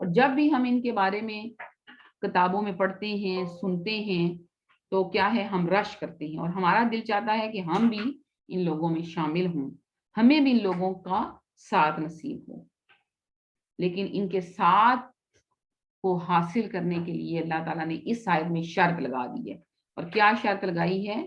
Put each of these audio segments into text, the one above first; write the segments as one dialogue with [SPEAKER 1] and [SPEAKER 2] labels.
[SPEAKER 1] اور جب بھی ہم ان کے بارے میں کتابوں میں پڑھتے ہیں سنتے ہیں تو کیا ہے ہم رش کرتے ہیں اور ہمارا دل چاہتا ہے کہ ہم بھی ان لوگوں میں شامل ہوں, ہمیں بھی ان لوگوں کا ساتھ نصیب ہو. لیکن ان کے ساتھ کو حاصل کرنے کے لیے اللہ تعالیٰ نے اس آیت میں شرط لگا دی ہے. اور کیا شرط لگائی ہے؟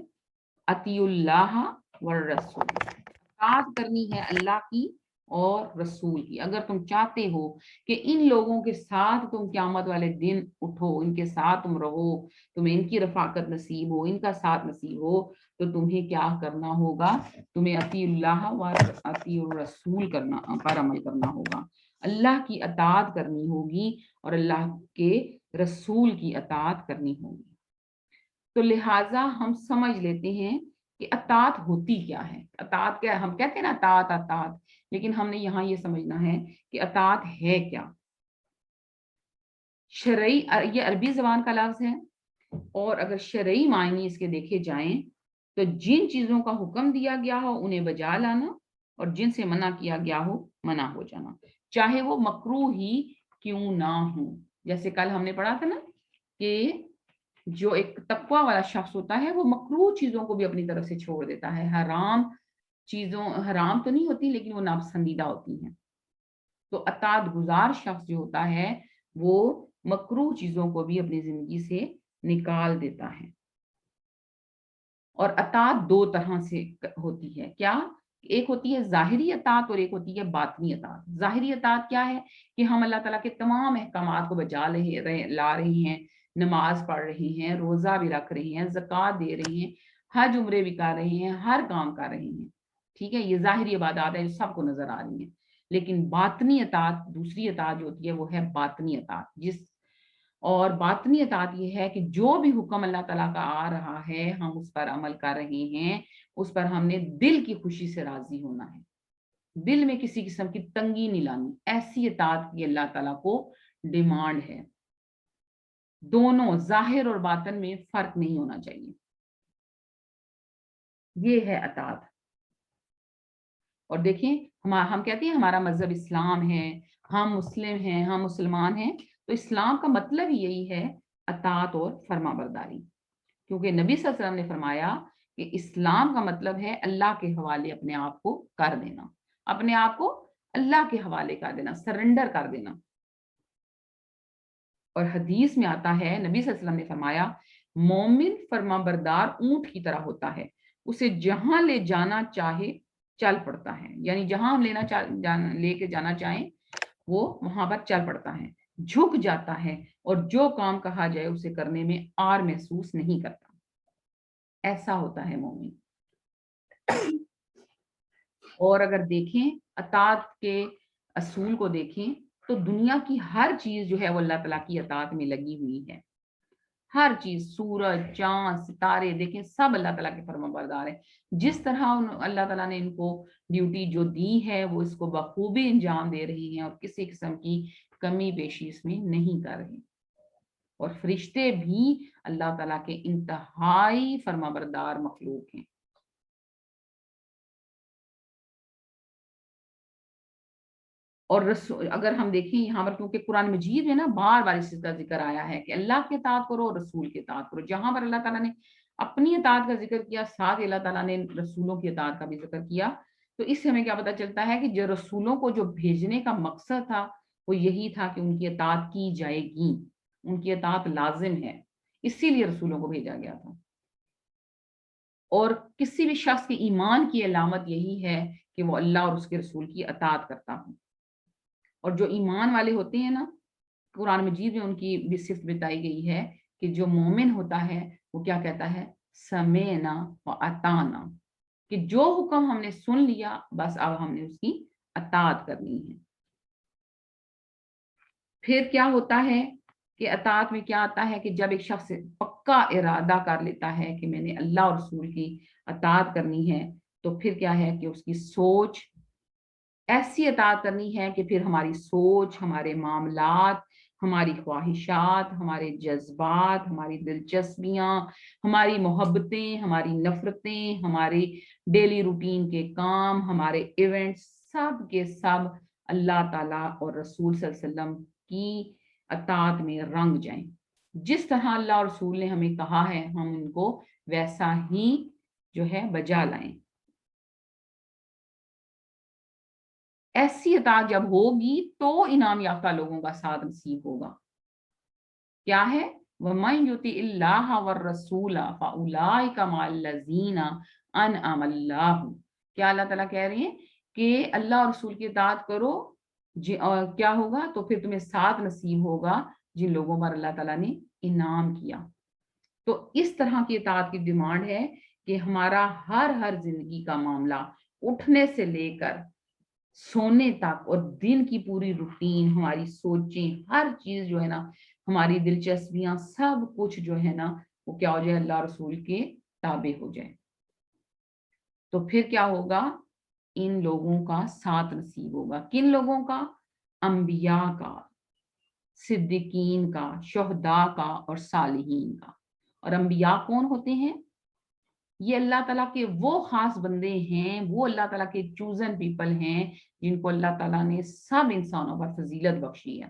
[SPEAKER 1] اطیعوا اللہ والرسول, اطاعت کرنی ہے اللہ کی اور رسول کی. اگر تم چاہتے ہو کہ ان لوگوں کے ساتھ تم قیامت والے دن اٹھو, ان کے ساتھ تم رہو, تمہیں ان کی رفاقت نصیب ہو, ان کا ساتھ نصیب ہو, تو تمہیں کیا کرنا ہوگا؟ تمہیں اطیعوا اللہ و اطیعوا الرسول کرنا پر عمل کرنا ہوگا. اللہ کی اطاعت کرنی ہوگی اور اللہ کے رسول کی اطاعت کرنی ہوگی. تو لہٰذا ہم سمجھ لیتے ہیں کہ اطاعت ہوتی کیا ہے. اطاعت کیا ہے؟ ہم کہتے ہیں نا اطاعت اطاعت, لیکن ہم نے یہاں یہ سمجھنا ہے کہ اطاعت ہے کیا. شرعی, یہ عربی زبان کا لفظ ہے, اور اگر شرعی معنی اس کے دیکھے جائیں تو جن چیزوں کا حکم دیا گیا ہو انہیں بجا لانا, اور جن سے منع کیا گیا ہو منع ہو جانا, چاہے وہ مکروہ ہی کیوں نہ ہو. جیسے کل ہم نے پڑھا تھا نا کہ جو ایک تقوی والا شخص ہوتا ہے وہ مکروہ چیزوں کو بھی اپنی طرف سے چھوڑ دیتا ہے. حرام چیزوں حرام تو نہیں ہوتی لیکن وہ ناپسندیدہ ہوتی ہیں. تو اطاعت گزار شخص جو ہوتا ہے وہ مکروہ چیزوں کو بھی اپنی زندگی سے نکال دیتا ہے. اور اطاعت دو طرح سے ہوتی ہے. کیا؟ ایک ہوتی ہے ظاہری اطاعت اور ایک ہوتی ہے باطنی اطاعت. ظاہری اطاعت کیا ہے کہ ہم اللہ تعالیٰ کے تمام احکامات کو بجا لا رہے ہیں, نماز پڑھ رہے ہیں, روزہ بھی رکھ رہے ہیں, زکوٰۃ دے رہے ہیں, حج عمرے بھی کر رہے ہیں, ہر کام کر رہے ہیں. ٹھیک ہے, یہ ظاہری عبادات ہے جو سب کو نظر آ رہی ہیں. لیکن باطنی اطاعت, دوسری اطاعت جو ہوتی ہے وہ ہے باطنی اطاعت. اور باطنی اطاعت یہ ہے کہ جو بھی حکم اللہ تعالیٰ کا آ رہا ہے ہم اس پر عمل کر رہے ہیں, اس پر ہم نے دل کی خوشی سے راضی ہونا ہے, دل میں کسی قسم کی تنگی نہیں لانی. ایسی اطاعت کی اللہ تعالیٰ کو ڈیمانڈ ہے. دونوں ظاہر اور باطن میں فرق نہیں ہونا چاہیے. یہ ہے اطاعت. اور دیکھیں ہم کہتے ہیں ہمارا مذہب اسلام ہے, ہم مسلم ہیں, ہم مسلمان ہیں, تو اسلام کا مطلب ہی یہی ہے اطاعت اور فرما برداری. کیونکہ نبی صلی اللہ علیہ وسلم نے فرمایا کہ اسلام کا مطلب ہے اللہ کے حوالے اپنے آپ کو کر دینا, اپنے آپ کو اللہ کے حوالے کر دینا, سرنڈر کر دینا. اور حدیث میں آتا ہے نبی صلی اللہ علیہ وسلم نے فرمایا مومن فرما بردار اونٹ کی طرح ہوتا ہے, اسے جہاں لے جانا چاہے چل پڑتا ہے. یعنی جہاں ہم لے کے جانا چاہیں وہ وہاں پر چل پڑتا ہے, جھک جاتا ہے, اور جو کام کہا جائے اسے کرنے میں آر محسوس نہیں کرتا. ایسا ہوتا ہے مومن. اور اگر دیکھیں اطاعت کے اصول کو دیکھیں تو دنیا کی ہر چیز جو ہے وہ اللہ تعالیٰ کی اطاعت میں لگی ہوئی ہے. ہر چیز, سورج, چاند, ستارے, دیکھیں سب اللہ تعالیٰ کے فرما بردار ہیں. جس طرح اللہ تعالیٰ نے ان کو ڈیوٹی جو دی ہے وہ اس کو بخوبی انجام دے رہی ہیں اور کسی قسم کی کمی بیشی اس میں نہیں کر رہے. اور فرشتے بھی اللہ تعالیٰ کے انتہائی فرما بردار مخلوق ہیں. اور اگر ہم دیکھیں یہاں پر کیونکہ قرآن مجید میں نا بار بار اس کا ذکر آیا ہے کہ اللہ کی اطاعت کرو اور رسول کی اطاعت کرو. جہاں پر اللہ تعالیٰ نے اپنی اطاعت کا ذکر کیا ساتھ اللہ تعالیٰ نے رسولوں کی اطاعت کا بھی ذکر کیا. تو اس سے ہمیں کیا پتہ چلتا ہے کہ جو رسولوں کو جو بھیجنے کا مقصد تھا وہ یہی تھا کہ ان کی اطاعت کی جائے گی, ان کی اطاعت لازم ہے, اسی لیے رسولوں کو بھیجا گیا تھا. اور کسی بھی شخص کے ایمان کی علامت یہی ہے کہ وہ اللہ اور اس کے رسول کی اطاعت کرتا ہو. اور جو ایمان والے ہوتے ہیں نا قرآن مجید میں ان کی بھی صفت بتائی گئی ہے کہ جو مومن ہوتا ہے وہ کیا کہتا ہے, سمعنا و اطعنا, کہ جو حکم ہم نے سن لیا بس اب ہم نے اس کی اطاعت کرنی ہے. پھر کیا ہوتا ہے کہ اطاعت میں کیا آتا ہے کہ جب ایک شخص پکا ارادہ کر لیتا ہے کہ میں نے اللہ اور رسول کی اطاعت کرنی ہے تو پھر کیا ہے کہ اس کی سوچ ایسی اطاعت کرنی ہے کہ پھر ہماری سوچ, ہمارے معاملات, ہماری خواہشات, ہمارے جذبات, ہماری دلچسپیاں, ہماری محبتیں, ہماری نفرتیں, ہمارے ڈیلی روٹین کے کام, ہمارے ایونٹس, سب کے سب اللہ تعالیٰ اور رسول صلی اللہ علیہ وسلم کی اطاعت میں رنگ جائیں. جس طرح اللہ اور رسول نے ہمیں کہا ہے ہم ان کو ویسا ہی جو ہے بجا لائیں. ایسی اطاعت جب ہوگی تو انعام یافتہ لوگوں کا ساتھ نصیب ہوگا. کیا ہے؟ وَمَن يُطِعِ اللَّهَ وَالرَّسُولَ فَأُولَٰئِكَ مَعَ الَّذِينَ أَنْعَمَ اللَّهُ. کیا اللہ تعالیٰ کہہ رہے ہیں کہ اللہ اور رسول کی اطاعت کرو اور کیا ہوگا؟ تو پھر تمہیں ساتھ نصیب ہوگا جن لوگوں پر اللہ تعالیٰ نے انعام کیا. تو اس طرح کی اطاعت کی ڈیمانڈ ہے کہ ہمارا ہر زندگی کا معاملہ اٹھنے سے لے کر سونے تک اور دن کی پوری روٹین، ہماری سوچیں، ہر چیز جو ہے نا، ہماری دلچسپیاں، سب کچھ جو ہے نا وہ کیا ہو جائے؟ اللہ رسول کے تابع ہو جائے. تو پھر کیا ہوگا؟ ان لوگوں کا ساتھ نصیب ہوگا. کن لوگوں کا؟ انبیاء کا، صدیقین کا، شہداء کا اور صالحین کا. اور انبیاء کون ہوتے ہیں؟ یہ اللہ تعالیٰ کے وہ خاص بندے ہیں، وہ اللہ تعالیٰ کے چوزن پیپل ہیں جن کو اللہ تعالیٰ نے سب انسانوں پر فضیلت بخشی ہے.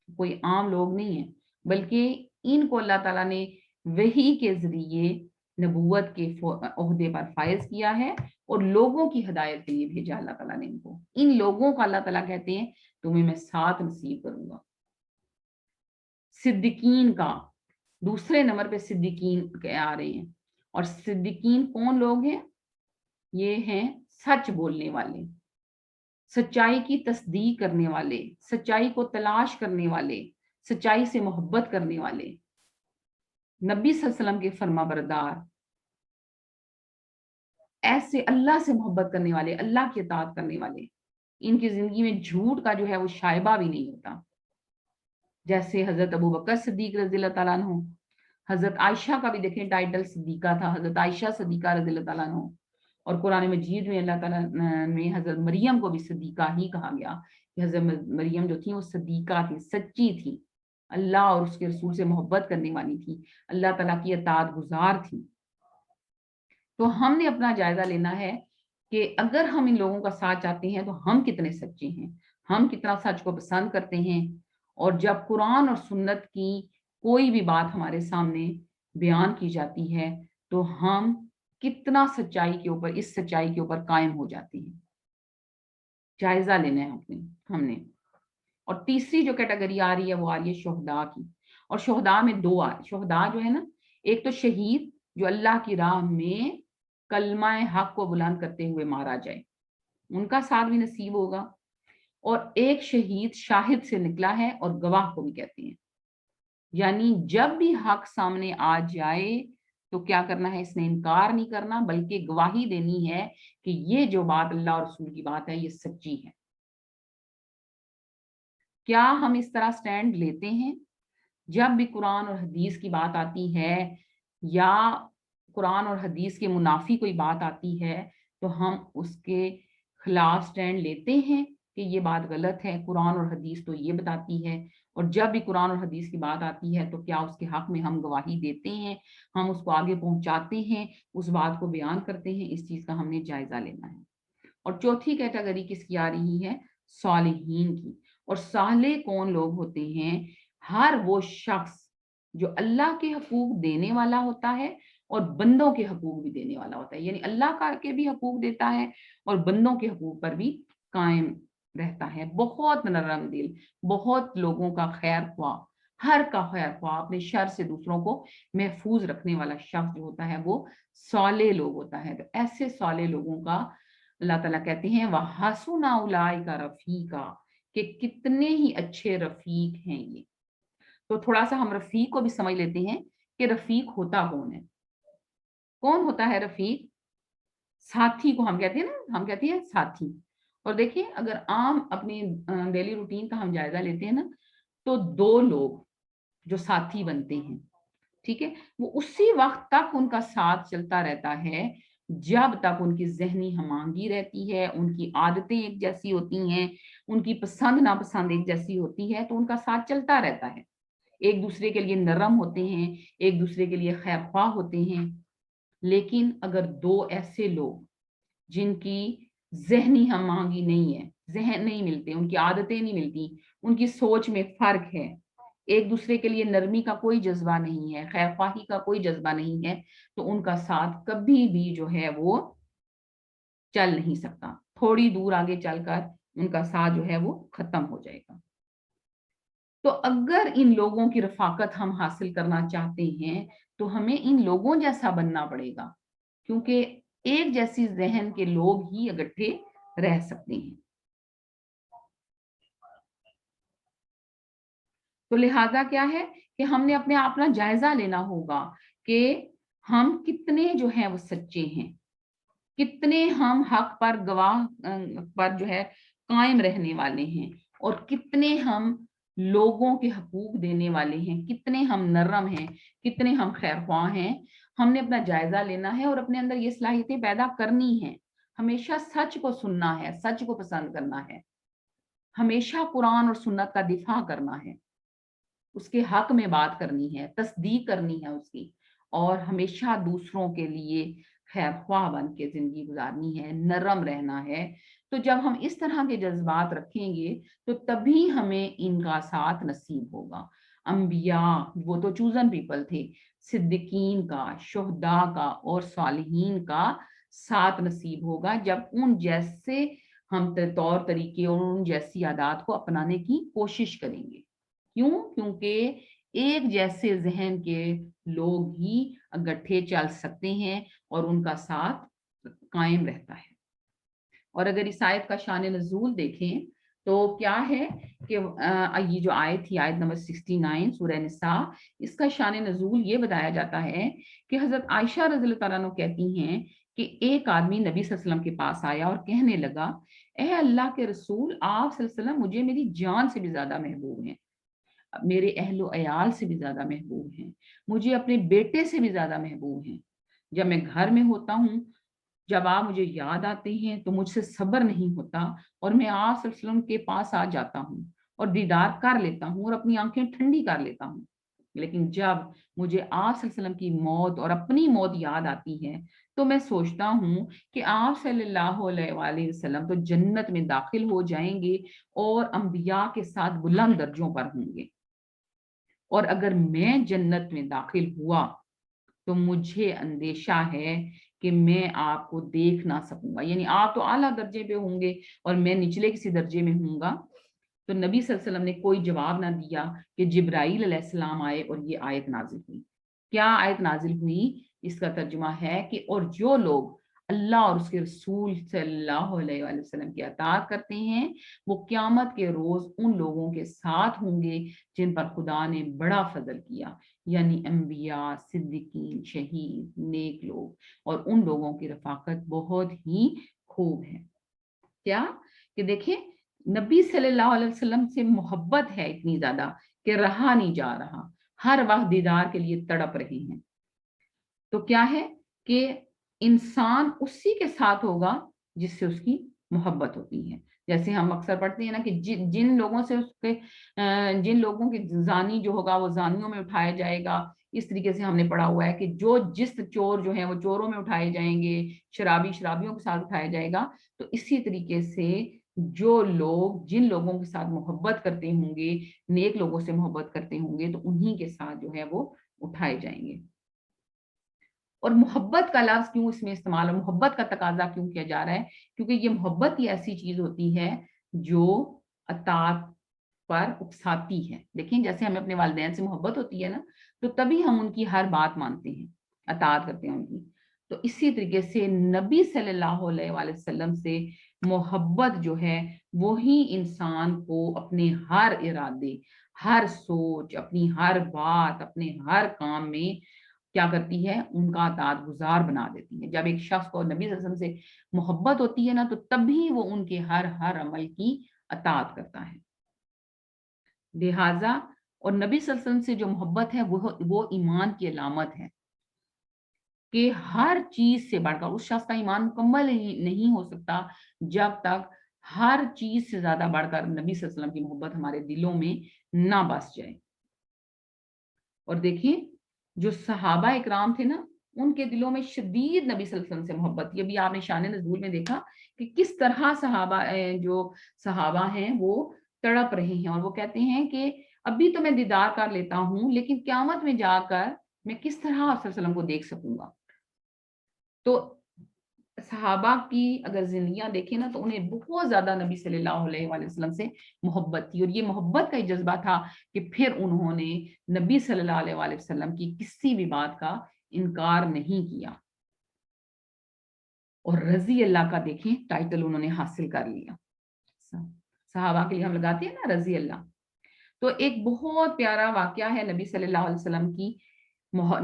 [SPEAKER 1] کوئی عام لوگ نہیں ہیں، بلکہ ان کو اللہ تعالیٰ نے وحی کے ذریعے نبوت کے عہدے پر فائز کیا ہے اور لوگوں کی ہدایت کے لیے بھیجا اللہ تعالیٰ نے ان کو. ان لوگوں کا اللہ تعالیٰ کہتے ہیں تمہیں میں ساتھ نصیب کروں گا. صدیقین کا دوسرے نمبر پہ صدیقین آ رہے ہیں. اور صدیقین کون لوگ ہیں؟ یہ ہیں سچ بولنے والے، سچائی کی تصدیق کرنے والے، سچائی کو تلاش کرنے والے، سچائی سے محبت کرنے والے، نبی صلی اللہ علیہ وسلم کے فرما بردار، ایسے اللہ سے محبت کرنے والے، اللہ کی اطاعت کرنے والے. ان کی زندگی میں جھوٹ کا جو ہے وہ شائبہ بھی نہیں ہوتا. جیسے حضرت ابو بکر صدیق رضی اللہ تعالیٰ عنہ، حضرت عائشہ کا بھی دیکھیں ٹائٹل صدیقہ تھا، حضرت عائشہ صدیقہ رضی اللہ تعالیٰ عنہ. اور قرآن مجید میں اللہ تعالیٰ میں حضرت مریم کو بھی صدیقہ ہی کہا گیا کہ حضرت مریم جو تھی وہ صدیقہ تھی، سچی تھی، اللہ اور اس کے رسول سے محبت کرنے والی تھی، اللہ تعالیٰ کی اطاعت گزار تھی. تو ہم نے اپنا جائزہ لینا ہے کہ اگر ہم ان لوگوں کا ساتھ چاہتے ہیں تو ہم کتنے سچے ہیں، ہم کتنا سچ کو پسند کرتے ہیں. اور جب قرآن اور سنت کی کوئی بھی بات ہمارے سامنے بیان کی جاتی ہے تو ہم کتنا سچائی کے اوپر، اس سچائی کے اوپر قائم ہو جاتے ہیں. جائزہ لینا ہے ہم نے. اور تیسری جو کیٹیگری آ رہی ہے وہ آ رہی ہے شہداء کی. اور شہداء میں دو شہداء جو ہے نا، ایک تو شہید جو اللہ کی راہ میں کلمہ حق کو بلند کرتے ہوئے مارا جائے، ان کا ساتھ بھی نصیب ہوگا. اور ایک شہید شاہد سے نکلا ہے اور گواہ کو بھی کہتے ہیں. یعنی جب بھی حق سامنے آ جائے تو کیا کرنا ہے؟ اس نے انکار نہیں کرنا بلکہ گواہی دینی ہے کہ یہ جو بات اللہ اور رسول کی بات ہے یہ سچی ہے. کیا ہم اس طرح سٹینڈ لیتے ہیں؟ جب بھی قرآن اور حدیث کی بات آتی ہے یا قرآن اور حدیث کے منافی کوئی بات آتی ہے تو ہم اس کے خلاف سٹینڈ لیتے ہیں کہ یہ بات غلط ہے، قرآن اور حدیث تو یہ بتاتی ہے. اور جب بھی قرآن اور حدیث کی بات آتی ہے تو کیا اس کے حق میں ہم گواہی دیتے ہیں، ہم اس کو آگے پہنچاتے ہیں، اس بات کو بیان کرتے ہیں؟ اس چیز کا ہم نے جائزہ لینا ہے. اور چوتھی کیٹیگری کس کی آ رہی ہے؟ صالحین کی. اور صالح کون لوگ ہوتے ہیں؟ ہر وہ شخص جو اللہ کے حقوق دینے والا ہوتا ہے اور بندوں کے حقوق بھی دینے والا ہوتا ہے. یعنی اللہ کا کے بھی حقوق دیتا ہے اور بندوں کے حقوق پر بھی قائم رہتا ہے. بہت نرم دل، بہت لوگوں کا خیر خواہ، ہر کا خیر خواہ، اپنے شر سے دوسروں کو محفوظ رکھنے والا شخص جو ہوتا ہے وہ صالح لوگ ہوتا ہے. تو ایسے صالح لوگوں کا اللہ تعالیٰ کہتے ہیں وَحَسُنَ أُولَٰئِكَ رَفِیقًا، کہ کتنے ہی اچھے رفیق ہیں یہ. تو تھوڑا سا ہم رفیق کو بھی سمجھ لیتے ہیں کہ رفیق ہوتا کون ہے. کون ہوتا ہے رفیق؟ ساتھی کو ہم کہتے ہیں نا، ہم کہتے ہیں ساتھی. اور دیکھیں اگر عام اپنی ڈیلی روٹین کا ہم جائزہ لیتے ہیں نا تو دو لوگ جو ساتھی بنتے ہیں، ٹھیک ہے، وہ اسی وقت تک ان کا ساتھ چلتا رہتا ہے جب تک ان کی ذہنی ہم آہنگی رہتی ہے، ان کی عادتیں ایک جیسی ہوتی ہیں، ان کی پسند ناپسند ایک جیسی ہوتی ہے، تو ان کا ساتھ چلتا رہتا ہے. ایک دوسرے کے لیے نرم ہوتے ہیں، ایک دوسرے کے لیے خیر خواہ ہوتے ہیں. لیکن اگر دو ایسے لوگ جن کی ذہنی ہم آہنگی نہیں ہے، ذہن نہیں ملتے، ان کی عادتیں نہیں ملتی، ان کی سوچ میں فرق ہے، ایک دوسرے کے لیے نرمی کا کوئی جذبہ نہیں ہے، خیر خواہی کا کوئی جذبہ نہیں ہے، تو ان کا ساتھ کبھی بھی جو ہے وہ چل نہیں سکتا، تھوڑی دور آگے چل کر ان کا ساتھ جو ہے وہ ختم ہو جائے گا۔ تو اگر ان لوگوں کی رفاقت ہم حاصل کرنا چاہتے ہیں تو ہمیں ان لوگوں جیسا بننا پڑے گا، کیونکہ ایک جیسی ذہن کے لوگ ہی اکٹھے رہ سکتے ہیں۔ تو لہذا کیا ہے کہ ہم نے اپنے اپنا جائزہ لینا ہوگا کہ ہم کتنے جو ہیں وہ سچے ہیں، کتنے ہم حق پر گواہ پر جو ہے قائم رہنے والے ہیں، اور کتنے ہم لوگوں کے حقوق دینے والے ہیں، کتنے ہم نرم ہیں، کتنے ہم خیر خواہ ہیں۔ ہم نے اپنا جائزہ لینا ہے اور اپنے اندر یہ صلاحیتیں پیدا کرنی ہیں، ہمیشہ سچ کو سننا ہے، سچ کو پسند کرنا ہے، ہمیشہ قرآن اور سنت کا دفاع کرنا ہے، اس کے حق میں بات کرنی ہے، تصدیق کرنی ہے اس کی، اور ہمیشہ دوسروں کے لیے خیر خواہ بن کے زندگی گزارنی ہے، نرم رہنا ہے۔ تو جب ہم اس طرح کے جذبات رکھیں گے تو تبھی ہمیں ان کا ساتھ نصیب ہوگا۔ انبیاء وہ تو چوزن پیپل تھے، صدیقین کا، شہداء کا اور صالحین کا ساتھ نصیب ہوگا جب ان جیسے ہم طور طریقے اور ان جیسی عادات کو اپنانے کی کوشش کریں گے۔ کیوں؟ کیونکہ ایک جیسے ذہن کے لوگ ہی اکٹھے چل سکتے ہیں اور ان کا ساتھ قائم رہتا ہے۔ اور اگر اس آیت کا شان نزول دیکھیں تو کیا ہے کہ یہ جو آیت تھی، آیت نمبر 69 سورہ نساء، اس کا شان نزول یہ بتایا جاتا ہے کہ حضرت عائشہ رضی اللہ تعالیٰ عنہ کہتی ہیں کہ ایک آدمی نبی صلی اللہ علیہ وسلم کے پاس آیا اور کہنے لگا، اے اللہ کے رسول، آپ صلی اللہ علیہ وسلم مجھے میری جان سے بھی زیادہ محبوب ہیں، میرے اہل و عیال سے بھی زیادہ محبوب ہیں، مجھے اپنے بیٹے سے بھی زیادہ محبوب ہیں، جب میں گھر میں ہوتا ہوں، جب آپ مجھے یاد آتے ہیں تو مجھ سے صبر نہیں ہوتا، اور میں آپ صلی اللہ علیہ وسلم کے پاس آ جاتا ہوں اور دیدار کر لیتا ہوں اور اپنی آنکھیں ٹھنڈی کر لیتا ہوں، لیکن جب مجھے آپ صلی اللہ علیہ وسلم کی موت اور اپنی موت یاد آتی ہے تو میں سوچتا ہوں کہ آپ صلی اللہ علیہ وآلہ وسلم تو جنت میں داخل ہو جائیں گے اور انبیاء کے ساتھ بلند درجوں پر ہوں گے، اور اگر میں جنت میں داخل ہوا تو مجھے اندیشہ ہے کہ میں آپ کو دیکھ نہ سکوں گا، یعنی آپ تو اعلیٰ درجے پہ ہوں گے اور میں نچلے کسی درجے میں ہوں گا۔ تو نبی صلی اللہ علیہ وسلم نے کوئی جواب نہ دیا کہ جبرائیل علیہ السلام آئے اور یہ آیت نازل ہوئی۔ کیا آیت نازل ہوئی؟ اس کا ترجمہ ہے کہ اور جو لوگ اللہ اور اس کے رسول صلی اللہ علیہ وآلہ وسلم کی اطاعت کرتے ہیں وہ قیامت کے روز ان لوگوں کے ساتھ ہوں گے جن پر خدا نے بڑا فضل کیا، یعنی انبیاء، صدیقین، شہید، نیک لوگ، اور ان لوگوں کی رفاقت بہت ہی خوب ہے۔ کیا کہ دیکھیں نبی صلی اللہ علیہ وسلم سے محبت ہے اتنی زیادہ کہ رہا نہیں جا رہا، ہر وقت دیدار کے لیے تڑپ رہے ہیں۔ تو کیا ہے کہ انسان اسی کے ساتھ ہوگا جس سے اس کی محبت ہوتی ہے۔ جیسے ہم اکثر پڑھتے ہیں نا کہ جن لوگوں سے اس کے جن لوگوں کے زانی جو ہوگا وہ زانیوں میں اٹھایا جائے گا، اس طریقے سے ہم نے پڑھا ہوا ہے کہ جس چور جو ہیں وہ چوروں میں اٹھائے جائیں گے، شرابی شرابیوں کے ساتھ اٹھایا جائے گا۔ تو اسی طریقے سے جو لوگ جن لوگوں کے ساتھ محبت کرتے ہوں گے، نیک لوگوں سے محبت کرتے ہوں گے، تو انہی کے ساتھ جو ہے وہ اٹھائے جائیں گے۔ اور محبت کا لفظ کیوں اس میں استعمال ہے، محبت کا تقاضا کیوں کیا جا رہا ہے؟ کیونکہ یہ محبت ہی ایسی چیز ہوتی ہے جو اطاعت پر اکساتی ہے۔ دیکھیں جیسے ہمیں اپنے والدین سے محبت ہوتی ہے نا، تو تبھی ہم ان کی ہر بات مانتے ہیں، اطاعت کرتے ہیں ان کی۔ تو اسی طریقے سے نبی صلی اللہ علیہ وآلہ وسلم سے محبت جو ہے وہی انسان کو اپنے ہر ارادے، ہر سوچ، اپنی ہر بات، اپنے ہر کام میں کیا کرتی ہے، ان کا اطاعت گزار بنا دیتی ہے۔ جب ایک شخص کو نبی صلی اللہ علیہ وسلم سے محبت ہوتی ہے نا تو تبھی وہ ان کے ہر عمل کی اطاعت کرتا ہے۔ لہذا اور نبی صلی اللہ علیہ وسلم سے جو محبت ہے وہ ایمان کی علامت ہے کہ ہر چیز سے بڑھ کر اس شخص کا ایمان مکمل نہیں ہو سکتا جب تک ہر چیز سے زیادہ بڑھ کر نبی صلی اللہ علیہ وسلم کی محبت ہمارے دلوں میں نہ بس جائے۔ اور دیکھیں جو صحابہ اکرام تھے نا، ان کے دلوں میں شدید نبی صلی اللہ علیہ وسلم سے محبت تھی. ابھی آپ نے شان نزول میں دیکھا کہ کس طرح صحابہ جو صحابہ ہیں وہ تڑپ رہے ہیں اور وہ کہتے ہیں کہ ابھی تو میں دیدار کر لیتا ہوں لیکن قیامت میں جا کر میں کس طرح آپ صلی اللہ علیہ وسلم کو دیکھ سکوں گا. تو صحابہ کی اگر زندگیاں دیکھیں نا تو انہیں بہت زیادہ نبی صلی اللہ علیہ وآلہ وسلم سے محبت تھی, اور یہ محبت کا جذبہ تھا کہ پھر انہوں نے نبی صلی اللہ علیہ وآلہ وسلم کی کسی بھی بات کا انکار نہیں کیا. اور رضی اللہ کا دیکھیں ٹائٹل انہوں نے حاصل کر لیا. صحابہ کے لیے ہم لگاتے ہیں نا رضی اللہ. تو ایک بہت پیارا واقعہ ہے نبی صلی اللہ علیہ وسلم کی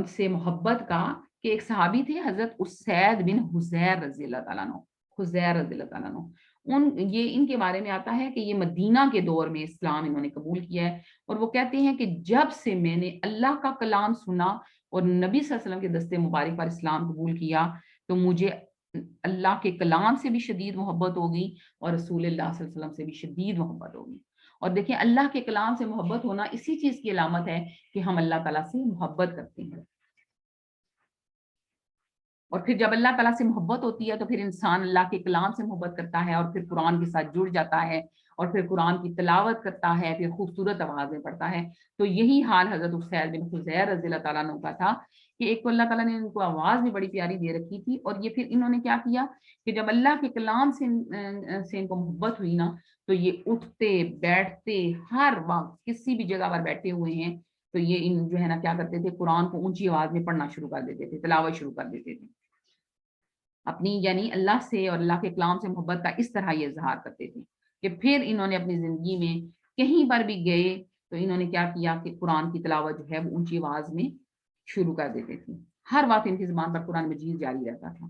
[SPEAKER 1] سے محبت کا کہ ایک صحابی تھے حضرت اسید بن حذیر رضی اللہ تعالیٰ عنہ. حذیر رضی اللہ تعالیٰ عنہ ان کے بارے میں آتا ہے کہ یہ مدینہ کے دور میں اسلام انہوں نے قبول کیا ہے, اور وہ کہتے ہیں کہ جب سے میں نے اللہ کا کلام سنا اور نبی صلی اللہ علیہ وسلم کے دستے مبارک پر اسلام قبول کیا تو مجھے اللہ کے کلام سے بھی شدید محبت ہوگی اور رسول اللہ صلی اللہ علیہ وسلم سے بھی شدید محبت ہوگی. اور دیکھیں اللہ کے کلام سے محبت ہونا اسی چیز کی علامت ہے کہ ہم اللہ تعالیٰ سے محبت کرتے ہیں. اور پھر جب اللہ تعالیٰ سے محبت ہوتی ہے تو پھر انسان اللہ کے کلام سے محبت کرتا ہے اور پھر قرآن کے ساتھ جڑ جاتا ہے اور پھر قرآن کی تلاوت کرتا ہے, پھر خوبصورت آوازیں پڑھتا ہے. تو یہی حال حضرت اسید بن حذیر رضی اللہ تعالیٰ عنہ کا تھا کہ ایک تو اللہ تعالیٰ نے ان کو آواز بھی بڑی پیاری دے رکھی تھی, اور یہ پھر انہوں نے کیا کیا کہ جب اللہ کے کلام سے ان کو محبت ہوئی نا تو یہ اٹھتے بیٹھتے ہر وقت کسی بھی جگہ پر بیٹھے ہوئے ہیں تو یہ ان جو ہے نا کیا کرتے تھے, قرآن کو اونچی آواز میں پڑھنا شروع کر دیتے تھے, تلاوت شروع کر دیتے تھے اپنی, یعنی اللہ سے اور اللہ کے کلام سے محبت کا اس طرح یہ اظہار کرتے تھے کہ پھر انہوں نے اپنی زندگی میں کہیں پر بھی گئے تو انہوں نے کیا کیا کہ قرآن کی تلاوت جو ہے وہ اونچی آواز میں شروع کر دیتے تھے. ہر وقت ان کی زبان پر قرآن مجید جاری رہتا تھا.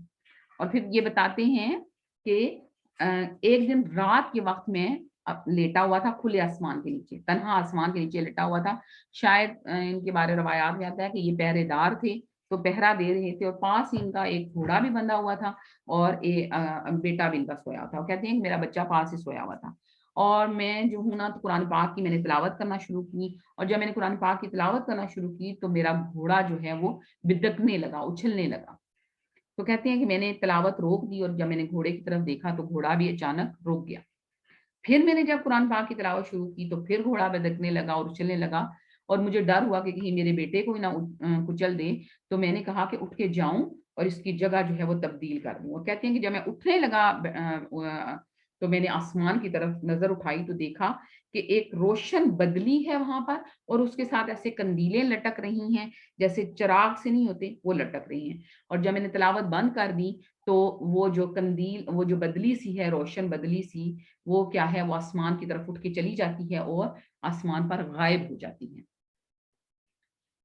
[SPEAKER 1] اور پھر یہ بتاتے ہیں کہ ایک دن رات کے وقت میں لیٹا ہوا تھا کھلے آسمان کے نیچے, تنہا آسمان کے نیچے لیٹا ہوا تھا. شاید ان کے بارے روایات میں آتا ہے کہ یہ پہرے دار تھے تو پہرا دے رہے تھے, اور پاس ان کا ایک گھوڑا بھی بندھا ہوا تھا اور بیٹا بھی ان کا سویا تھا. کہتے ہیں کہ میرا بچہ پاس ہی سویا ہوا تھا, اور میں جو ہوں نا تو قرآن پاک کی میں نے تلاوت کرنا شروع کی, اور جب میں نے قرآن پاک کی تلاوت کرنا شروع کی تو میرا گھوڑا جو ہے وہ بدکنے لگا, اچھلنے لگا. تو کہتے ہیں کہ میں نے تلاوت روک دی, اور جب میں نے گھوڑے کی طرف دیکھا تو گھوڑا بھی اچانک رک گیا. پھر میں نے جب قرآن پاک کی تلاوت شروع کی تو پھر گھوڑا بدکنے لگا اور اچھلنے لگا, اور مجھے ڈر ہوا کہ کہیں میرے بیٹے کو نہ کچل دے. تو میں نے کہا کہ اٹھ کے جاؤں اور اس کی جگہ جو ہے وہ تبدیل کر دوں. اور کہتے ہیں کہ جب میں اٹھنے لگا تو میں نے آسمان کی طرف نظر اٹھائی تو دیکھا کہ ایک روشن بدلی ہے وہاں پر, اور اس کے ساتھ ایسے کندیلیں لٹک رہی ہیں جیسے چراغ سے نہیں ہوتے وہ لٹک رہی ہیں. اور جب میں نے تلاوت بند کر دی تو وہ جو کندیل, وہ جو بدلی سی ہے, روشن بدلی سی, وہ کیا ہے, وہ آسمان کی طرف اٹھ کے چلی جاتی ہے اور آسمان پر غائب ہو جاتی ہے.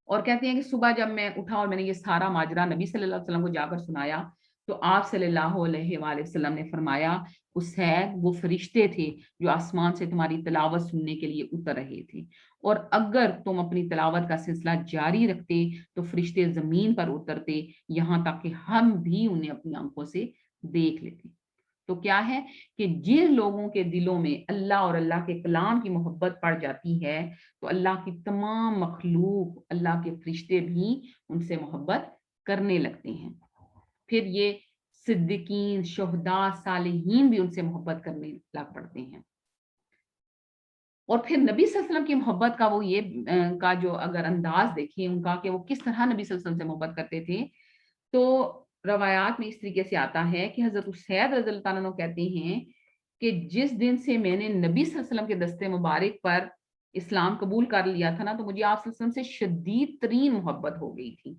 [SPEAKER 1] اور کہتے ہیں کہ صبح جب میں اٹھا اور میں نے یہ سارا ماجرا نبی صلی اللہ علیہ وسلم کو جا کر سنایا تو آپ صلی اللہ علیہ وآلہ وسلم نے فرمایا اسید وہ فرشتے تھے جو آسمان سے تمہاری تلاوت سننے کے لیے اتر رہے تھے, اور اگر تم اپنی تلاوت کا سلسلہ جاری رکھتے تو فرشتے زمین پر اترتے یہاں تک کہ ہم بھی انہیں اپنی آنکھوں سے دیکھ لیتے. تو کیا ہے کہ جن لوگوں کے دلوں میں اللہ اور اللہ کے کلام کی محبت پڑ جاتی ہے تو اللہ کی تمام مخلوق, اللہ کے فرشتے بھی ان سے محبت کرنے لگتے ہیں. پھر یہ صدیقین, شہداء, صالحین بھی ان سے محبت کرنے لگ پڑتے ہیں. اور پھر نبی صلی اللہ علیہ وسلم کی محبت کا وہ یہ کا جو اگر انداز دیکھیں ان کا کہ وہ کس طرح نبی صلی اللہ علیہ وسلم سے محبت کرتے تھے, تو روایات میں اس طریقے سے آتا ہے کہ حضرت اسید رضی اللہ عنہ کہتے ہیں کہ جس دن سے میں نے نبی صلی اللہ علیہ وسلم کے دستے مبارک پر اسلام قبول کر لیا تھا نا تو مجھے آپ صلی اللہ علیہ وسلم سے شدید ترین محبت ہو گئی تھی,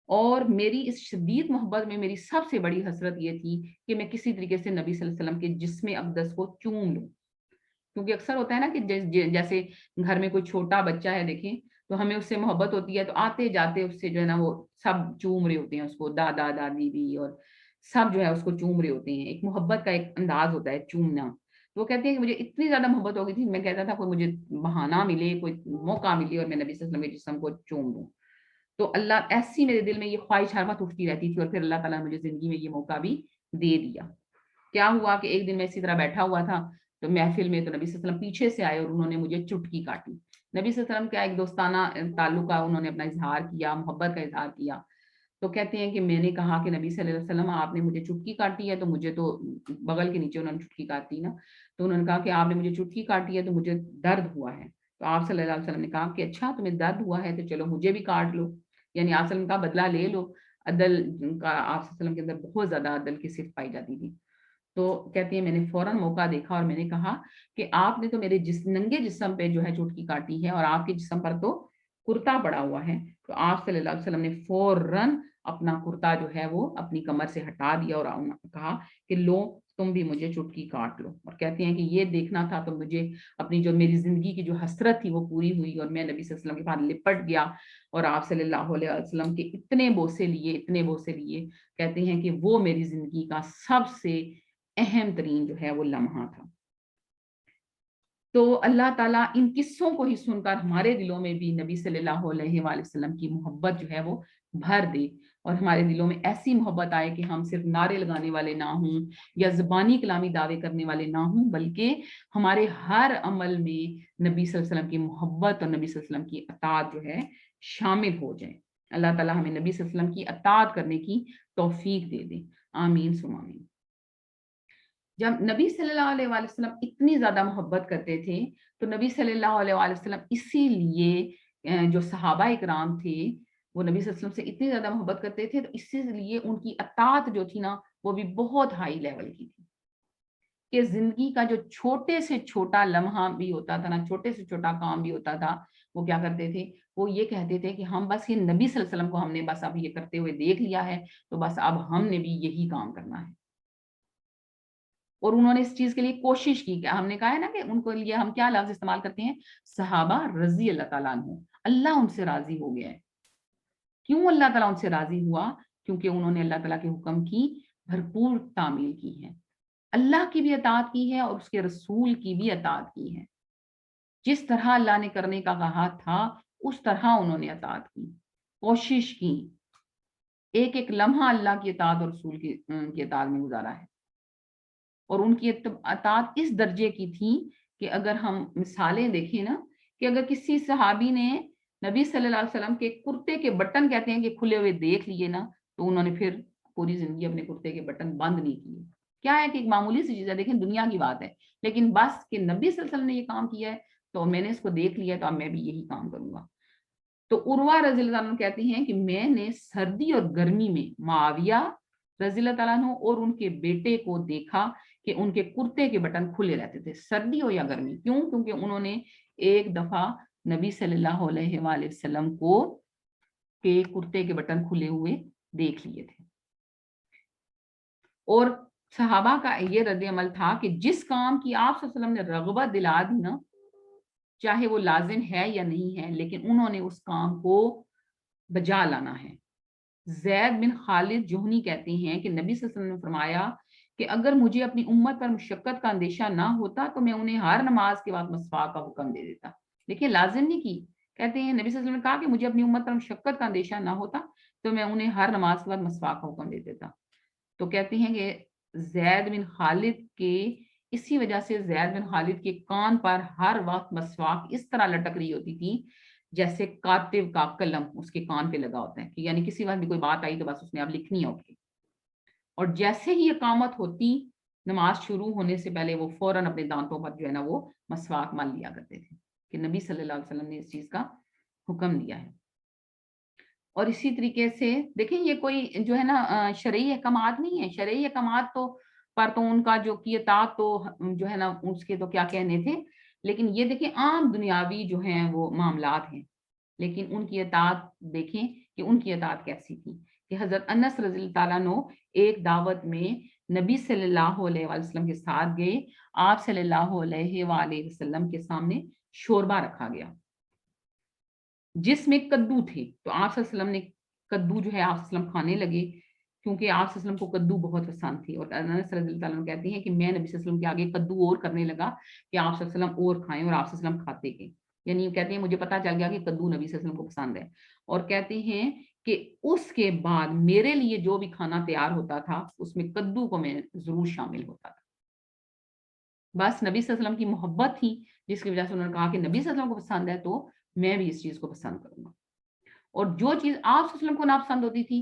[SPEAKER 1] اور میری اس شدید محبت میں میری سب سے بڑی حسرت یہ تھی کہ میں کسی طریقے سے نبی صلی اللہ علیہ وسلم کے جسم اقدس کو چوم لوں. کیونکہ اکثر ہوتا ہے نا کہ جیسے گھر میں کوئی چھوٹا بچہ ہے دیکھیں تو ہمیں اس سے محبت ہوتی ہے تو آتے جاتے اس سے جو ہے نا وہ سب چوم رہے ہوتے ہیں اس کو, دادا دادی بھی اور سب جو ہے اس کو چوم رہے ہوتے ہیں. ایک محبت کا ایک انداز ہوتا ہے چومنا. تو وہ کہتے ہیں کہ مجھے اتنی زیادہ محبت ہو گئی تھی, میں کہتا تھا کوئی مجھے بہانہ ملے, کوئی موقع ملے اور میں نبی صلی اللہ علیہ وسلم کے جسم کو چوم دوں. تو اللہ ایسی میرے دل میں یہ خواہش ہر وقت اٹھتی رہتی تھی, اور پھر اللہ تعالیٰ نے مجھے زندگی میں یہ موقع بھی دے دیا. کیا ہوا کہ ایک دن میں اسی طرح بیٹھا ہوا تھا تو محفل میں تو نبی صلی اللہ علیہ وسلم پیچھے سے آئے اور انہوں نے مجھے چٹکی کاٹی. نبی صلی اللہ علیہ وسلم کا ایک دوستانہ تعلق کا انہوں نے اپنا اظہار کیا, محبت کا اظہار کیا. تو کہتے ہیں کہ میں نے کہا کہ نبی صلی اللہ علیہ وسلم آپ نے مجھے چٹکی کاٹی ہے، تو مجھے تو بغل کے نیچے انہوں نے چٹکی کاٹی نا، تو انہوں نے کہا کہ آپ نے مجھے چٹکی کاٹی ہے تو مجھے درد ہوا ہے. تو آپ صلی اللہ علیہ وسلم نے کہا کہ اچھا تمہیں درد ہوا ہے تو چلو مجھے بھی کاٹ لو، یعنی آپ صلی اللہ علیہ وسلم کا بدلہ لے لو. عدل کا آپ صلی اللہ علیہ وسلم کے اندر بہت زیادہ عدل کی صفت پائی جاتی تھی. تو کہتی ہیں میں نے فوراً موقع دیکھا اور میں نے کہا کہ آپ نے تو میرے ننگے جسم پہ جو ہے چوٹکی کاٹی ہے اور آپ کے جسم پر تو کرتا پڑا ہوا ہے. تو آپ صلی اللہ علیہ وسلم نے فوراً اپنا کرتا جو ہے وہ اپنی کمر سے ہٹا دیا اور کہا کہ لو تم بھی مجھے چٹکی کاٹ لو. اور کہتے ہیں کہ یہ دیکھنا تھا تو مجھے اپنی جو میری زندگی کی جو حسرت تھی وہ پوری ہوئی اور میں نبی صلی اللہ علیہ وسلم کے پاس لپٹ گیا اور آپ صلی اللہ علیہ وسلم کے اتنے بوسے لیے کہتے ہیں کہ وہ میری زندگی کا سب سے اہم ترین جو ہے وہ لمحہ تھا. تو اللہ تعالیٰ ان قصوں کو ہی سن کر ہمارے دلوں میں بھی نبی صلی اللہ علیہ وآلہ وسلم کی محبت جو ہے وہ بھر دے اور ہمارے دلوں میں ایسی محبت آئے کہ ہم صرف نعرے لگانے والے نہ ہوں یا زبانی کلامی دعوے کرنے والے نہ ہوں، بلکہ ہمارے ہر عمل میں نبی صلی اللہ علیہ وسلم کی محبت اور نبی صلی اللہ علیہ وسلم کی اطاعت جو ہے شامل ہو جائے. اللہ تعالیٰ ہمیں نبی صلی اللہ علیہ وسلم کی اطاعت کرنے کی توفیق دے دے. آمین ثم آمین. جب نبی صلی اللہ علیہ وآلہ وسلم اتنی زیادہ محبت کرتے تھے تو نبی صلی اللہ علیہ وآلہ وسلم اسی لیے جو صحابہ اکرام تھے وہ نبی صلی اللہ علیہ وسلم سے اتنی زیادہ محبت کرتے تھے تو اسی لیے ان کی اطاعت جو تھی نا وہ بھی بہت ہائی لیول کی تھی کہ زندگی کا جو چھوٹے سے چھوٹا لمحہ بھی ہوتا تھا نا، چھوٹے سے چھوٹا کام بھی ہوتا تھا، وہ کیا کرتے تھے، وہ یہ کہتے تھے کہ ہم بس یہ نبی صلی اللہ علیہ وسلم کو ہم نے بس اب یہ کرتے ہوئے دیکھ لیا ہے تو بس اب ہم نے بھی یہی کام کرنا ہے. اور انہوں نے اس چیز کے لیے کوشش کی کہ ہم نے کہا ہے نا کہ ان کے لیے ہم کیا لفظ استعمال کرتے ہیں، صحابہ رضی اللہ تعالیٰ عنہ، اللہ ان سے راضی ہو گیا ہے. کیوں اللہ تعالیٰ ان سے راضی ہوا؟ کیونکہ انہوں نے اللہ تعالیٰ کے حکم کی بھرپور تعمیل کی ہے، اللہ کی بھی اطاعت کی ہے اور اس کے رسول کی بھی اطاعت کی ہے. جس طرح اللہ نے کرنے کا کہا تھا اس طرح انہوں نے اطاعت کی، کوشش کی، ایک ایک لمحہ اللہ کی اطاعت اور رسول کی اطاعت میں گزارا ہے. اور ان کی اطاعت اس درجے کی تھی کہ اگر ہم مثالیں دیکھیں نا کہ اگر کسی صحابی نے نبی صلی اللہ علیہ وسلم کے کرتے کے بٹن کہتے ہیں کہ کھلے ہوئے دیکھ لیے نا تو انہوں نے پھر پوری زندگی اپنے کرتے کے بٹن بند نہیں کیے. کیا ہے کہ ایک معمولی سی چیز ہے، دیکھیں دنیا کی بات ہے، لیکن بس کہ نبی صلی اللہ علیہ وسلم نے یہ کام کیا ہے تو میں نے اس کو دیکھ لیا تو اب میں بھی یہی کام کروں گا. تو عروہ رضی اللہ عنہ کہتی ہیں کہ میں نے سردی اور گرمی میں معاویہ رضی اللہ تعالیٰ عنہ اور ان کے بیٹے کو دیکھا کہ ان کے کرتے کے بٹن کھلے رہتے تھے، سردی ہو یا گرمی. کیوں؟ کیونکہ انہوں نے ایک دفعہ نبی صلی اللہ علیہ وآلہ وسلم کو کے کرتے کے بٹن کھلے ہوئے دیکھ لیے تھے. اور صحابہ کا یہ رد عمل تھا کہ جس کام کی آپ صلی اللہ علیہ وسلم نے رغبت دلا دی نا، چاہے وہ لازم ہے یا نہیں ہے، لیکن انہوں نے اس کام کو بجا لانا ہے. زید بن خالد جوہنی کہتے ہیں کہ نبی صلی اللہ علیہ وسلم نے فرمایا کہ اگر مجھے اپنی امت پر مشقت کا اندیشہ نہ ہوتا تو میں انہیں ہر نماز کے بعد مسواک کا حکم دے دیتا. دیکھیں لازم نہیں کی، کہتے ہیں نبی صلی اللہ علیہ وسلم نے کہا کہ مجھے اپنی امت پر مشقت کا اندیشہ نہ ہوتا تو میں انہیں ہر نماز کے بعد مسواک کا حکم دے دیتا. تو کہتے ہیں کہ زید بن خالد کے اسی وجہ سے زید بن خالد کے کان پر ہر وقت مسواک اس طرح لٹک رہی ہوتی تھی جیسے کاتب کا قلم اس کے کان پہ لگا ہوتا ہے کہ یعنی کسی وقت بھی کوئی بات آئی تو بس اس نے اب لکھنی ہوگی. اور جیسے ہی اقامت ہوتی نماز شروع ہونے سے پہلے وہ فوراً اپنے دانتوں پر جو ہے نا وہ مسواک مل لیا کرتے تھے کہ نبی صلی اللہ علیہ وسلم نے اس چیز کا حکم دیا ہے. اور اسی طریقے سے دیکھیں یہ کوئی جو ہے نا شرعی احکامات نہیں ہے، شرعی احکامات تو پر تو ان کا جو کی اطاعت تو جو ہے نا اس کے تو کیا کہنے تھے، لیکن یہ دیکھیں عام دنیاوی جو ہیں وہ معاملات ہیں، لیکن ان کی اطاعت دیکھیں کہ ان کی اطاعت کیسی تھی کہ حضرت انس رضی اللہ تعالیٰ عنہ ایک دعوت میں نبی صلی اللہ علیہ وآلہ وسلم کے ساتھ گئے. آپ صلی اللہ علیہ وآلہ وسلم کے سامنے شوربہ رکھا گیا جس میں کدو تھے. تو آپ صلی اللہ علیہ وسلم نے کدو جو ہے آپ صلی اللہ علیہ وسلم کھانے لگے کیونکہ آپ صلی اللہ علیہ وسلم کو کدو بہت پسند تھی. اور انس رضی اللہ تعالیٰ عنہ کہتے ہیں کہ میں نبی صلی اللہ علیہ وسلم کے آگے کدو اور کرنے لگا کہ آپ صلی اللہ علیہ وسلم اور کھائیں اور آپ صلی اللہ علیہ وسلم کھاتے گئے. یعنی کہتے ہیں مجھے پتا چل گیا کہ کدو نبی صلی اللہ علیہ وسلم کو پسند ہے. اور کہتے ہیں کہ اس کے بعد میرے لیے جو بھی کھانا تیار ہوتا تھا اس میں کدو کو میں ضرور شامل ہوتا تھا. بس نبی صلی اللہ علیہ وسلم کی محبت تھی جس کی وجہ سے انہوں نے کہا کہ نبی صلی اللہ علیہ وسلم کو پسند ہے تو میں بھی اس چیز کو پسند کروں گا. اور جو چیز آپ صلی اللہ علیہ وسلم کو ناپسند ہوتی تھی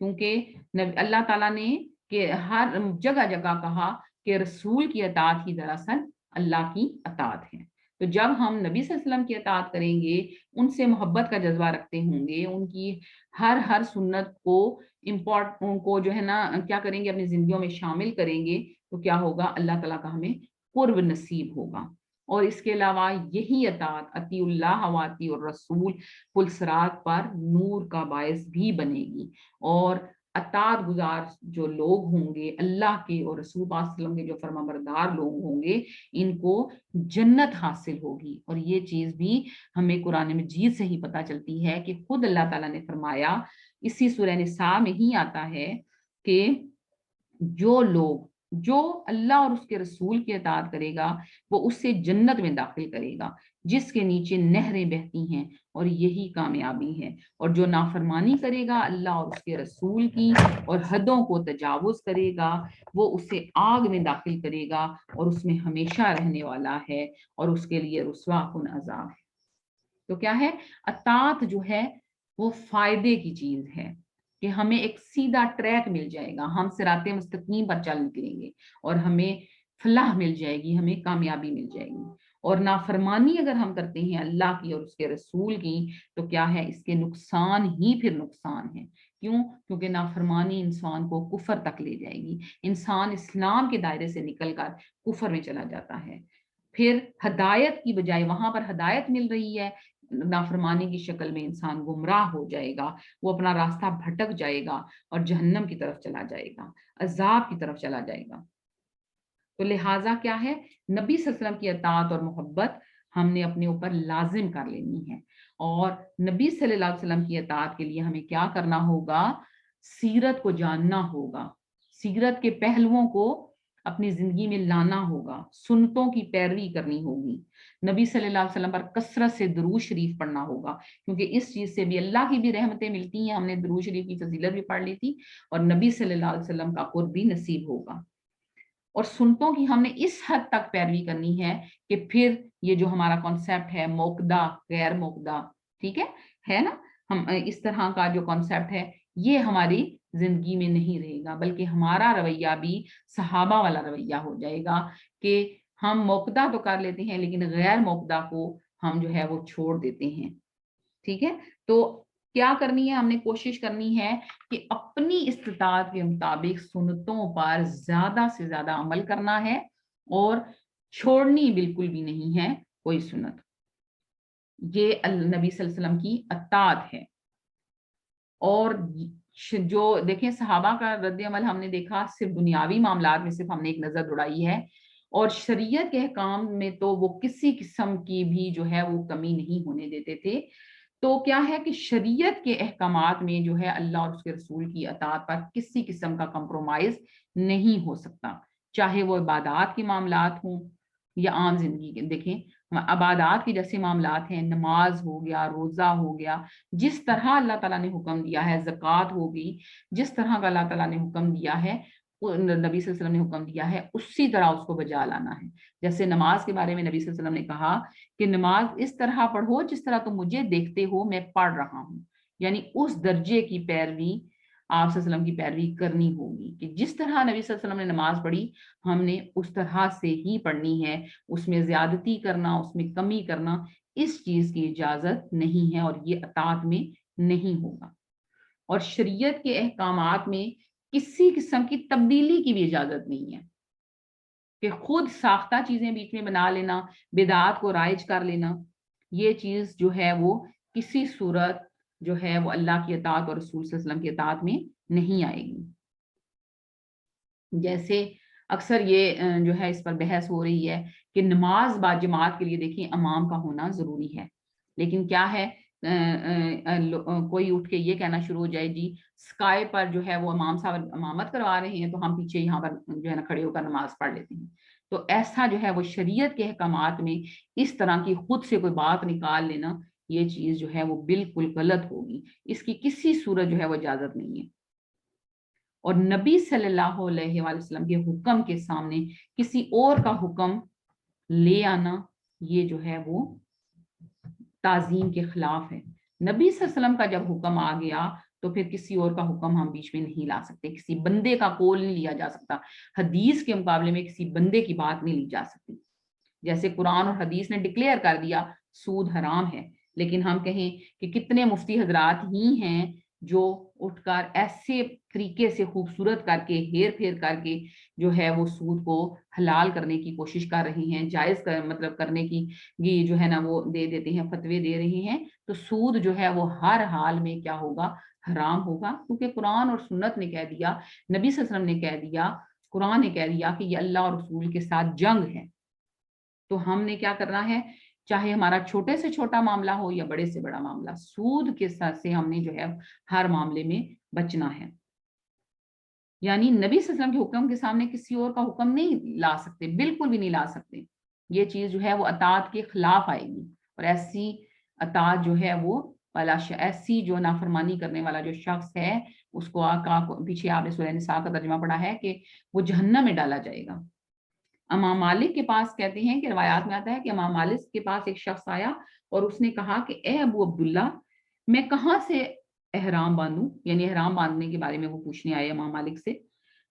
[SPEAKER 1] کیونکہ اللہ تعالیٰ نے کہ ہر جگہ جگہ کہا کہ رسول کی اطاعت ہی دراصل اللہ کی اطاعت ہے. تو جب ہم نبی صلی اللہ علیہ وسلم کی اطاعت کریں گے، ان سے محبت کا جذبہ رکھتے ہوں گے، ان کی ہر سنت کو جو ہے نا کیا کریں گے، اپنی زندگیوں میں شامل کریں گے، تو کیا ہوگا، اللہ تعالیٰ کا ہمیں قرب نصیب ہوگا. اور اس کے علاوہ یہی اطاعت اطیع اللہ و اطیع الرسول پل صراط پر نور کا باعث بھی بنے گی. اور اطاعت گزار جو لوگ ہوں گے، اللہ کے اور رسول پاک صلی اللہ علیہ وسلم کے جو فرما بردار لوگ ہوں گے، ان کو جنت حاصل ہوگی. اور یہ چیز بھی ہمیں قرآن مجید سے ہی پتہ چلتی ہے کہ خود اللہ تعالیٰ نے فرمایا، اسی سورہ نساء میں ہی آتا ہے کہ جو اللہ اور اس کے رسول کی اطاعت کرے گا وہ اس سے جنت میں داخل کرے گا جس کے نیچے نہریں بہتی ہیں، اور یہی کامیابی ہے. اور جو نافرمانی کرے گا اللہ اور اس کے رسول کی اور حدوں کو تجاوز کرے گا، وہ اسے آگ میں داخل کرے گا اور اس میں ہمیشہ رہنے والا ہے، اور اس کے لیے رسوا کن عذاب ہے. تو کیا ہے، اطاعت جو ہے وہ فائدے کی چیز ہے کہ ہمیں ایک سیدھا ٹریک مل جائے گا، ہم صراط مستقیم پر چل نکلیں گے اور ہمیں فلاح مل جائے گی، ہمیں کامیابی مل جائے گی. اور نافرمانی اگر ہم کرتے ہیں اللہ کی اور اس کے رسول کی، تو کیا ہے، اس کے نقصان ہی پھر نقصان ہے. کیوں؟ کیونکہ نافرمانی انسان کو کفر تک لے جائے گی، انسان اسلام کے دائرے سے نکل کر کفر میں چلا جاتا ہے. پھر ہدایت کی بجائے وہاں پر ہدایت مل رہی ہے، نافرمانی کی شکل میں انسان گمراہ ہو جائے گا، وہ اپنا راستہ بھٹک جائے گا اور جہنم کی طرف چلا جائے گا، عذاب کی طرف چلا جائے گا. تو لہٰذا کیا ہے، نبی صلی اللہ علیہ وسلم کی اطاعت اور محبت ہم نے اپنے اوپر لازم کر لینی ہے. اور نبی صلی اللہ علیہ وسلم کی اطاعت کے لیے ہمیں کیا کرنا ہوگا، سیرت کو جاننا ہوگا، سیرت کے پہلوؤں کو اپنی زندگی میں لانا ہوگا، سنتوں کی پیروی کرنی ہوگی، نبی صلی اللہ علیہ وسلم پر کثرت سے درود شریف پڑھنا ہوگا، کیونکہ اس چیز سے بھی اللہ کی بھی رحمتیں ملتی ہیں. ہم نے درود شریف کی فضیلت بھی پڑھ لی تھی، اور نبی صلی اللہ علیہ وسلم کا قرب بھی نصیب ہوگا. اور سنتوں کی ہم نے اس حد تک پیروی کرنی ہے کہ پھر یہ جو ہمارا کانسیپٹ ہے موقدہ غیر موقدہ، ٹھیک ہے نا، ہم اس طرح کا جو کانسیپٹ ہے یہ ہماری زندگی میں نہیں رہے گا، بلکہ ہمارا رویہ بھی صحابہ والا رویہ ہو جائے گا کہ ہم موقدہ تو کر لیتے ہیں لیکن غیر موقدہ کو ہم جو ہے وہ چھوڑ دیتے ہیں. ٹھیک ہے، تو کیا کرنی ہے، ہم نے کوشش کرنی ہے کہ اپنی استطاعت کے مطابق سنتوں پر زیادہ سے زیادہ عمل کرنا ہے، اور چھوڑنی بالکل بھی نہیں ہے کوئی سنت. یہ نبی صلی اللہ علیہ وسلم کی اطاعت ہے. اور جو دیکھیں صحابہ کا رد عمل ہم نے دیکھا، صرف دنیاوی معاملات میں صرف ہم نے ایک نظر دوڑائی ہے، اور شریعت کے احکام میں تو وہ کسی قسم کی بھی جو ہے وہ کمی نہیں ہونے دیتے تھے. تو کیا ہے کہ شریعت کے احکامات میں جو ہے اللہ اور اس کے رسول کی اطاعت پر کسی قسم کا کمپرومائز نہیں ہو سکتا، چاہے وہ عبادات کے معاملات ہوں یا عام زندگی کے. دیکھیں عبادات کے جیسے معاملات ہیں، نماز ہو گیا، روزہ ہو گیا، جس طرح اللہ تعالیٰ نے حکم دیا ہے، زکوٰۃ ہوگی جس طرح کا اللہ تعالیٰ نے حکم دیا ہے، نبی صلی اللہ علیہ وسلم نے حکم دیا ہے، اسی طرح اس کو بجا لانا ہے. جیسے نماز کے بارے میں نبی صلی اللہ علیہ وسلم نے کہا کہ نماز اس طرح پڑھو جس طرح تم مجھے دیکھتے ہو میں پڑھ رہا ہوں، یعنی اس درجے کی پیروی آپ صلی اللہ علیہ وسلم کی پیروی کرنی ہوگی کہ جس طرح نبی صلی اللہ علیہ وسلم نے نماز پڑھی ہم نے اس طرح سے ہی پڑھنی ہے. اس میں زیادتی کرنا، اس میں کمی کرنا، اس چیز کی اجازت نہیں ہے، اور یہ اطاعت میں نہیں ہوگا. اور شریعت کے احکامات میں کسی قسم کی تبدیلی کی بھی اجازت نہیں ہے کہ خود ساختہ چیزیں بیچ میں بنا لینا، بدعات کو رائج کر لینا، یہ چیز جو ہے وہ کسی صورت جو ہے وہ اللہ کی اطاعت اور رسول صلی اللہ علیہ وسلم کی اطاعت میں نہیں آئے گی. جیسے اکثر یہ جو ہے اس پر بحث ہو رہی ہے کہ نماز با جماعت کے لیے دیکھیں امام کا ہونا ضروری ہے، لیکن کیا ہے کوئی اٹھ کے یہ کہنا شروع ہو جائے جی اسکائی پر جو ہے وہ امام صاحب امامت کروا رہے ہیں تو ہم پیچھے یہاں پر جو ہے نا کھڑے ہو کر نماز پڑھ لیتے ہیں. تو ایسا جو ہے وہ شریعت کے احکامات میں اس طرح کی خود سے کوئی بات نکال لینا، یہ چیز جو ہے وہ بالکل غلط ہوگی، اس کی کسی صورت جو ہے وہ اجازت نہیں ہے. اور نبی صلی اللہ علیہ وآلہ وسلم کے حکم کے سامنے کسی اور کا حکم لے آنا یہ جو ہے وہ تعظیم کے خلاف ہے. نبی صلی اللہ علیہ وسلم کا جب حکم آ گیا تو پھر کسی اور کا حکم ہم بیچ میں نہیں لا سکتے، کسی بندے کا قول نہیں لیا جا سکتا، حدیث کے مقابلے میں کسی بندے کی بات نہیں لی جا سکتی۔ جیسے قرآن اور حدیث نے ڈکلیئر کر دیا سود حرام ہے، لیکن ہم کہیں کہ کتنے مفتی حضرات ہی ہیں جو اٹھ کر ایسے طریقے سے خوبصورت کر کے ہیر پھیر کر کے جو ہے وہ سود کو حلال کرنے کی کوشش کر رہے ہیں، جائز مطلب کرنے کی یہ جو ہے نا وہ دے دیتے ہیں، فتوے دے رہے ہیں۔ تو سود جو ہے وہ ہر حال میں کیا ہوگا؟ حرام ہوگا، کیونکہ قرآن اور سنت نے کہہ دیا، نبی صلی اللہ علیہ وسلم نے کہہ دیا، قرآن نے کہہ دیا کہ یہ اللہ اور رسول کے ساتھ جنگ ہے۔ تو ہم نے کیا کرنا ہے، چاہے ہمارا چھوٹے سے چھوٹا معاملہ ہو یا بڑے سے بڑا معاملہ، سود کے ساتھ سے ہم نے جو ہے ہر معاملے میں بچنا ہے۔ یعنی نبی صلی اللہ علیہ وسلم کے حکم کے سامنے کسی اور کا حکم نہیں لا سکتے، بالکل بھی نہیں لا سکتے۔ یہ چیز جو ہے وہ اطاعت کے خلاف آئے گی، اور ایسی اطاعت جو ہے وہ ایسی جو نافرمانی کرنے والا جو شخص ہے اس کو پیچھے آپ نے سورہ نساء کا ترجمہ پڑھا ہے کہ وہ جہنم میں ڈالا جائے گا۔ امام مالک کے پاس کہتے ہیں کہ روایات میں آتا ہے کہ امام مالک کے پاس ایک شخص آیا اور اس نے کہا کہ اے ابو عبداللہ، میں کہاں سے احرام باندھوں؟ یعنی احرام باندھنے کے بارے میں وہ پوچھنے آئے امام مالک سے۔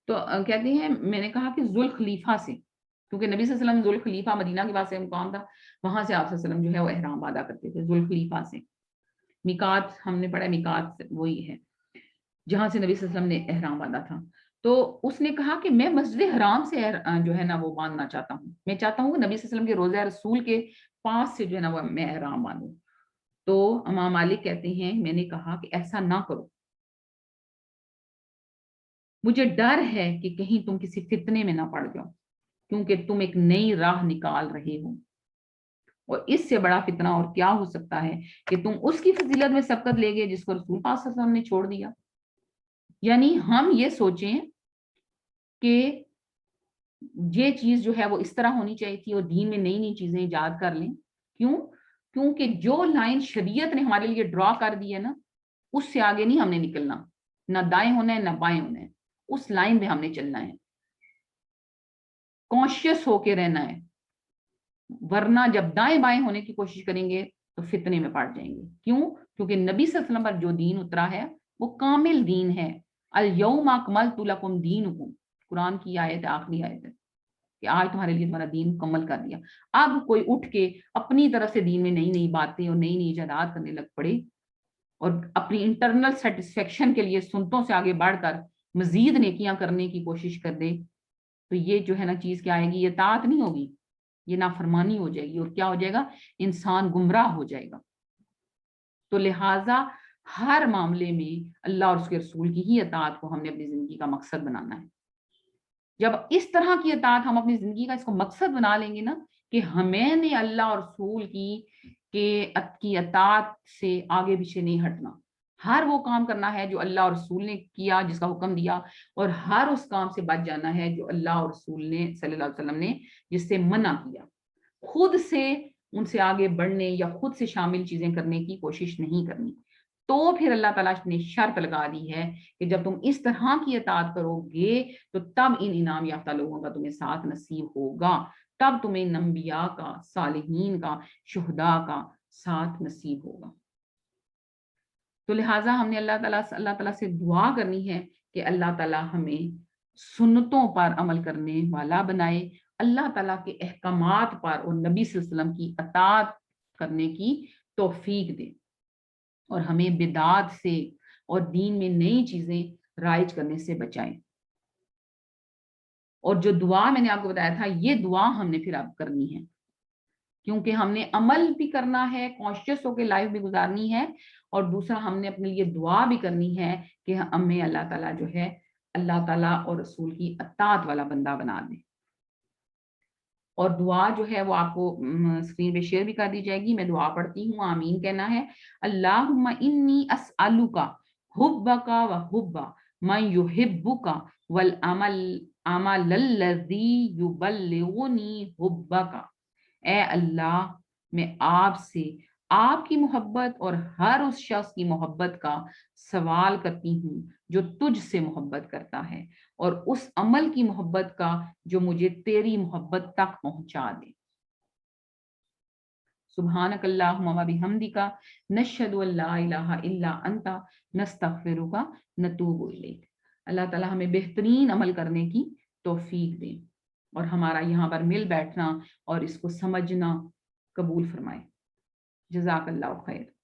[SPEAKER 1] تو کہتے ہیں میں نے کہا کہ ذوالخلیفہ سے، کیونکہ نبی صلی اللہ علیہ وسلم ذوالخلیفہ مدینہ کے پاس مقام تھا، وہاں سے آپ صلی اللہ علیہ وسلم جو ہے وہ احرام باندھا کرتے تھے، ذوالخلیفہ سے۔ میقات ہم نے پڑھا، میقات وہی ہے جہاں سے نبی صلی اللہ علیہ وسلم نے احرام باندھا تھا۔ تو اس نے کہا کہ میں مسجد حرام سے جو ہے نا وہ باندھنا چاہتا ہوں، میں چاہتا ہوں کہ نبی صلی اللہ علیہ وسلم کے روضہ رسول کے پاس سے جو ہے نا وہ میں احرام باندھوں۔ تو امام مالک کہتے ہیں میں نے کہا کہ ایسا نہ کرو، مجھے ڈر ہے کہ کہیں تم کسی فتنے میں نہ پڑ جاؤ، کیونکہ تم ایک نئی راہ نکال رہے ہو، اور اس سے بڑا فتنہ اور کیا ہو سکتا ہے کہ تم اس کی فضیلت میں سبقت لے گئے جس کو رسول پاک صلی اللہ علیہ وسلم نے چھوڑ دیا۔ یعنی ہم یہ سوچیں کہ یہ چیز جو ہے وہ اس طرح ہونی چاہیے تھی، اور دین میں نئی نئی چیزیں ایجاد کر لیں۔ کیوں؟ کیونکہ جو لائن شریعت نے ہمارے لیے ڈرا کر دی ہے نا، اس سے آگے نہیں ہم نے نکلنا، نہ دائیں ہونا ہے نہ بائیں ہونا ہے، اس لائن پہ ہم نے چلنا ہے، کانشیس ہو کے رہنا ہے، ورنہ جب دائیں بائیں ہونے کی کوشش کریں گے تو فتنے میں پڑ جائیں گے۔ کیوں؟ کیونکہ نبی صلی اللہ علیہ وسلم پر جو دین اترا ہے وہ کامل دین ہے۔ الیوم اکملت لکم دینکم، قرآن کی آیت ہے، آخری آیت ہے کہ آج تمہارے لیے تمہارا دین مکمل کر دیا۔ اب کوئی اٹھ کے اپنی طرف سے دین میں نئی نئی باتیں اور نئی نئی ایجادات کرنے لگ پڑے، اور اپنی انٹرنل سیٹسفیکشن کے لیے سنتوں سے آگے بڑھ کر مزید نیکیاں کرنے کی کوشش کر دے، تو یہ جو ہے نا چیز کیا آئے گی، یہ اطاعت نہیں ہوگی، یہ نافرمانی ہو جائے گی، اور کیا ہو جائے گا؟ انسان گمراہ ہو جائے گا۔ تو لہٰذا ہر معاملے میں اللہ اور اس کے رسول کی ہی اطاعت کو ہم نے اپنی زندگی کا مقصد بنانا ہے۔ جب اس طرح کی اطاعت ہم اپنی زندگی کا اس کو مقصد بنا لیں گے نا کہ ہمیں نے اللہ اور رسول کی اطاعت سے آگے پیچھے نہیں ہٹنا، ہر وہ کام کرنا ہے جو اللہ اور رسول نے کیا، جس کا حکم دیا، اور ہر اس کام سے بچ جانا ہے جو اللہ اور رسول نے صلی اللہ علیہ وسلم نے جس سے منع کیا۔ خود سے ان سے آگے بڑھنے یا خود سے شامل چیزیں کرنے کی کوشش نہیں کرنی۔ تو پھر اللہ تعالیٰ نے شرط لگا دی ہے کہ جب تم اس طرح کی اطاعت کرو گے تو تب ان انعام یافتہ لوگوں کا تمہیں ساتھ نصیب ہوگا، تب تمہیں انبیاء کا، صالحین کا، شہداء کا ساتھ نصیب ہوگا۔ تو لہٰذا ہم نے اللہ تعالیٰ سے دعا کرنی ہے کہ اللہ تعالیٰ ہمیں سنتوں پر عمل کرنے والا بنائے، اللہ تعالیٰ کے احکامات پر اور نبی صلی اللہ علیہ وسلم کی اطاعت کرنے کی توفیق دے، اور ہمیں بدعات سے اور دین میں نئی چیزیں رائج کرنے سے بچائیں۔ اور جو دعا میں نے آپ کو بتایا تھا، یہ دعا ہم نے پھر اب کرنی ہے، کیونکہ ہم نے عمل بھی کرنا ہے، کانشیس ہو کے لائف بھی گزارنی ہے، اور دوسرا ہم نے اپنے لیے دعا بھی کرنی ہے کہ ہمیں اللہ تعالیٰ جو ہے اللہ تعالیٰ اور رسول کی اطاعت والا بندہ بنا دے۔ اور دعا جو ہے وہ آپ کو اسکرین پہ شیئر بھی کر دی جائے گی، میں دعا پڑھتی ہوں، آمین کہنا ہے۔ اللہم انی اسألک حبک و حب من یحبک والعمل الذی یبلغنی حبک۔ اے اللہ، میں آپ سے آپ کی محبت اور ہر اس شخص کی محبت کا سوال کرتی ہوں جو تجھ سے محبت کرتا ہے، اور اس عمل کی محبت کا جو مجھے تیری محبت تک پہنچا دے۔ سبحانک اللہم و بحمدک نشہد ان لا الہ الا انت نستغفرک نتوب الیک۔ اللہ تعالیٰ ہمیں بہترین عمل کرنے کی توفیق دے اور ہمارا یہاں پر مل بیٹھنا اور اس کو سمجھنا قبول فرمائے۔ جزاک اللہ خیر۔